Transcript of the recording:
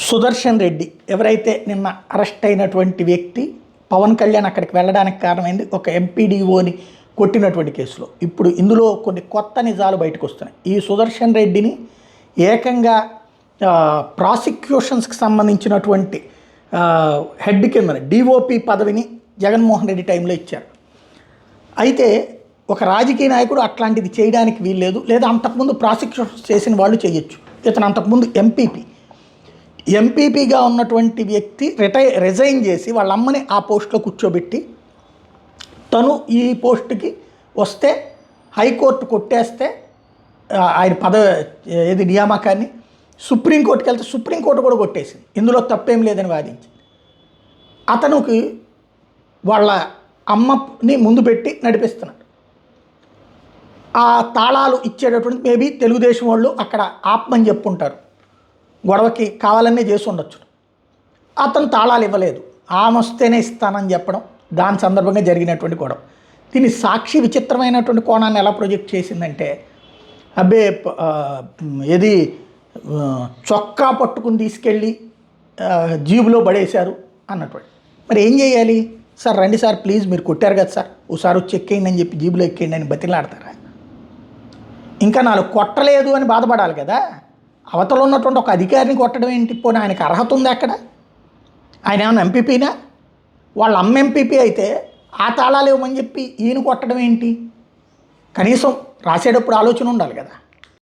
సుదర్శన్ రెడ్డి ఎవరైతే నిన్న అరెస్ట్ అయినటువంటి వ్యక్తి పవన్ కళ్యాణ్ అక్కడికి వెళ్ళడానికి కారణమైంది ఒక ఎంపీడీఓని కొట్టినటువంటి కేసులో. ఇప్పుడు ఇందులో కొన్ని కొత్త నిజాలు బయటకు వస్తున్నాయి. ఈ సుదర్శన్ రెడ్డిని ఏకంగా ప్రాసిక్యూషన్స్కి సంబంధించినటువంటి హెడ్ కింద డిఓపి పదవిని జగన్మోహన్ రెడ్డి టైంలో ఇచ్చారు. అయితే ఒక రాజకీయ నాయకుడు అట్లాంటిది చేయడానికి వీల్లేదు, లేదా అంతకుముందు ప్రాసిక్యూషన్స్ చేసిన వాళ్ళు చేయొచ్చు. ఇతను అంతకుముందు ఎంపీపీగా ఉన్నటువంటి వ్యక్తి రిజైన్ చేసి వాళ్ళ అమ్మని ఆ పోస్ట్లో కూర్చోబెట్టి తను ఈ పోస్టుకి వస్తే హైకోర్టు కొట్టేస్తే ఆయన నియామకాన్ని సుప్రీంకోర్టుకి వెళ్తే సుప్రీంకోర్టు కూడా కొట్టేసింది, ఇందులో తప్పేం లేదని వాదించి అతనికి వాళ్ళ అమ్మని ముందు పెట్టి నడిపిస్తున్నాడు. ఆ తాళాలు ఇచ్చేటటువంటి మేబీ తెలుగుదేశం వాళ్ళు అక్కడ ఆపమని చెప్పుంటారు, గొడవకి కావాలనే చేసి ఉండొచ్చు. అతను తాళాలు ఇవ్వలేదు, ఆమె వస్తేనే ఇస్తానని చెప్పడం, దాని సందర్భంగా జరిగినటువంటి గొడవ. దీని సాక్షి విచిత్రమైనటువంటి కోణాన్ని ఎలా ప్రొజెక్ట్ చేసిందంటే, అబ్బే చొక్కా పట్టుకుని తీసుకెళ్ళి జీబులో పడేశారు అన్నటువంటి. మరి ఏం చేయాలి? సార్ రండి సార్ ప్లీజ్, మీరు కొట్టారు కదా సార్, ఓసారి వచ్చి ఎక్కేయండి అని చెప్పి జీబులో ఎక్కేయండి అని బతిలాడతారా? ఇంకా నాలుగు కొట్టలేదు అని బాధపడాలి కదా. అవతల ఉన్నటువంటి ఒక అధికారిని కొట్టడం ఏంటి? పోనీ ఆయనకు అర్హత ఉంది అక్కడ? ఆయన ఏమన్నా ఎంపీపీనా? వాళ్ళ అమ్మ ఎంపీపీ అయితే ఆ తాళాలు ఇవ్వమని చెప్పి ఈయన కొట్టడం ఏంటి? కనీసం రాసేటప్పుడు ఆలోచన ఉండాలి కదా.